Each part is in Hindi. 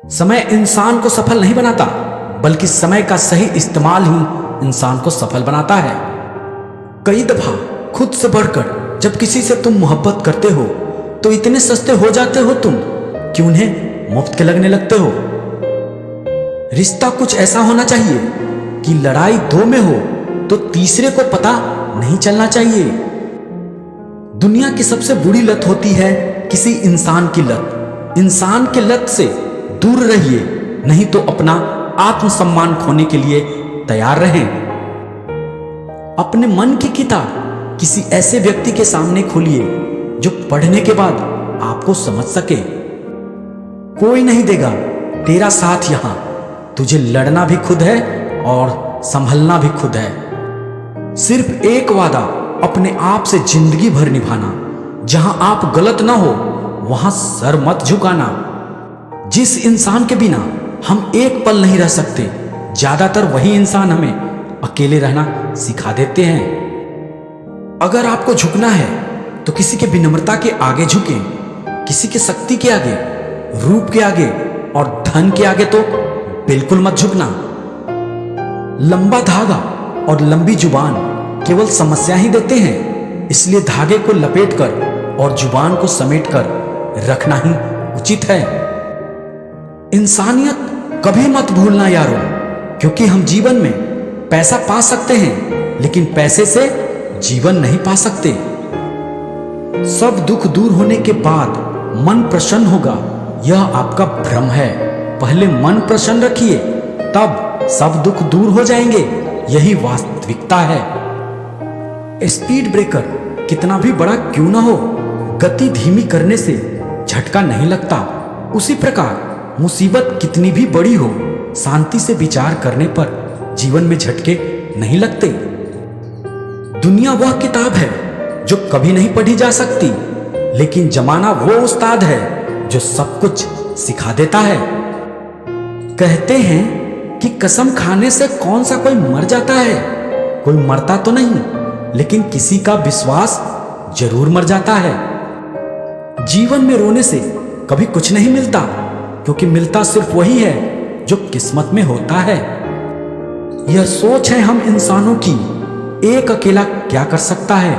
समय इंसान को सफल नहीं बनाता, बल्कि समय का सही इस्तेमाल ही इंसान को सफल बनाता है। कई दफा खुद से बढ़कर जब किसी से तुम मोहब्बत करते हो तो इतने सस्ते हो जाते हो तुम कि उन्हें मुफ्त के लगने लगते हो। रिश्ता कुछ ऐसा होना चाहिए कि लड़ाई दो में हो तो तीसरे को पता नहीं चलना चाहिए। दुनिया की सबसे बुरी लत होती है किसी इंसान की लत। इंसान की लत से दूर रहिए, नहीं तो अपना आत्मसम्मान खोने के लिए तैयार रहें। अपने मन की किताब किसी ऐसे व्यक्ति के सामने खोलिए जो पढ़ने के बाद आपको समझ सके। कोई नहीं देगा तेरा साथ यहां, तुझे लड़ना भी खुद है और संभलना भी खुद है। सिर्फ एक वादा अपने आप से जिंदगी भर निभाना, जहां आप गलत ना हो वहां सर मत झुकाना। जिस इंसान के बिना हम एक पल नहीं रह सकते, ज्यादातर वही इंसान हमें अकेले रहना सिखा देते हैं। अगर आपको झुकना है तो किसी के विनम्रता के आगे झुकें, किसी की शक्ति के आगे, रूप के आगे और धन के आगे तो बिल्कुल मत झुकना। लंबा धागा और लंबी जुबान केवल समस्या ही देते हैं, इसलिए धागे को लपेटकर और जुबान को समेटकर रखना ही उचित है। इंसानियत कभी मत भूलना यारों, क्योंकि हम जीवन में पैसा पा सकते हैं लेकिन पैसे से जीवन नहीं पा सकते। सब दुख दूर होने के बाद मन प्रसन्न होगा, यह आपका भ्रम है। पहले मन प्रसन्न रखिए, तब सब दुख दूर हो जाएंगे, यही वास्तविकता है। स्पीड ब्रेकर कितना भी बड़ा क्यों ना हो, गति धीमी करने से झटका नहीं लगता। उसी प्रकार मुसीबत कितनी भी बड़ी हो, शांति से विचार करने पर जीवन में झटके नहीं लगते। दुनिया वह किताब है जो कभी नहीं पढ़ी जा सकती, लेकिन जमाना वो उस्ताद है जो सब कुछ सिखा देता है। कहते हैं कि कसम खाने से कौन सा कोई मर जाता है। कोई मरता तो नहीं, लेकिन किसी का विश्वास जरूर मर जाता है। जीवन में रोने से कभी कुछ नहीं मिलता, क्योंकि मिलता सिर्फ वही है जो किस्मत में होता है। यह सोच है हम इंसानों की, एक अकेला क्या कर सकता है,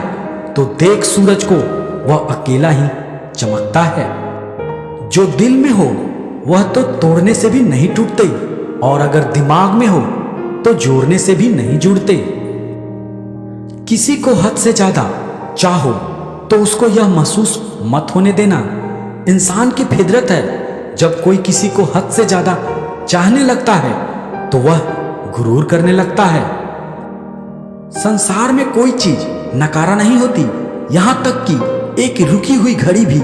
तो देख सूरज को, वह अकेला ही चमकता है। जो दिल में हो वह तो तोड़ने से भी नहीं टूटते, और अगर दिमाग में हो तो जोड़ने से भी नहीं जुड़ते। किसी को हद से ज्यादा चाहो तो उसको यह महसूस मत होने देना। इंसान की फितरत है, जब कोई किसी को हद से ज्यादा चाहने लगता है तो वह गुरूर करने लगता है। संसार में कोई चीज नकारा नहीं होती, यहां तक कि एक रुकी हुई घड़ी भी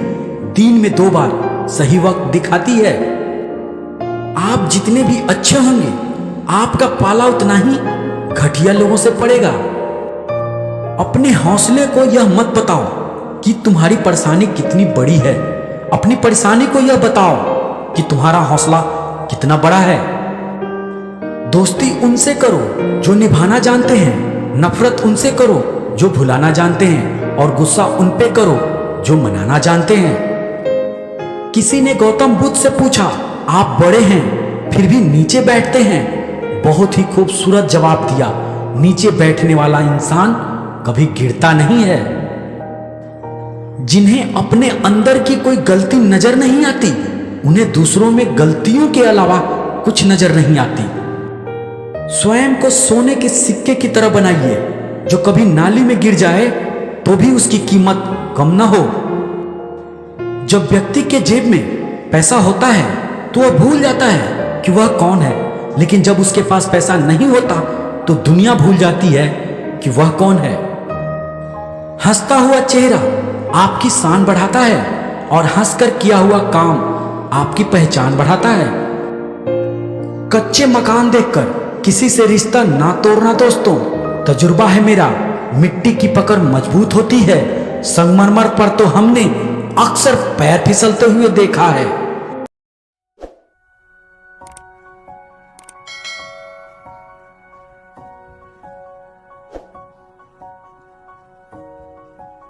दिन में 2 बार सही वक्त दिखाती है। आप जितने भी अच्छे होंगे, आपका पाला उतना ही घटिया लोगों से पड़ेगा। अपने हौसले को यह मत बताओ कि तुम्हारी परेशानी कितनी बड़ी है, अपनी परेशानी को यह बताओ कि तुम्हारा हौसला कितना बड़ा है। दोस्ती उनसे करो जो निभाना जानते हैं, नफरत उनसे करो जो भुलाना जानते हैं, और गुस्सा उन पे करो जो मनाना जानते हैं। किसी ने गौतम बुद्ध से पूछा, आप बड़े हैं फिर भी नीचे बैठते हैं। बहुत ही खूबसूरत जवाब दिया, नीचे बैठने वाला इंसान कभी गिरता नहीं है। जिन्हें अपने अंदर की कोई गलती नजर नहीं आती, उन्हें दूसरों में गलतियों के अलावा कुछ नजर नहीं आती। स्वयं को सोने के सिक्के की तरह बनाइए, जो कभी नाली में गिर जाए तो भी उसकी कीमत कम ना हो। जब व्यक्ति के जेब में पैसा होता है तो वह भूल जाता है कि वह कौन है, लेकिन जब उसके पास पैसा नहीं होता तो दुनिया भूल जाती है कि वह कौन है। हंसता हुआ चेहरा आपकी शान बढ़ाता है, और हंसकर किया हुआ काम आपकी पहचान बढ़ाता है। कच्चे मकान देखकर किसी से रिश्ता ना तोड़ना दोस्तों, तजुर्बा है मेरा, मिट्टी की पकड़ मजबूत होती है, संगमरमर पर तो हमने अक्सर पैर फिसलते हुए देखा है।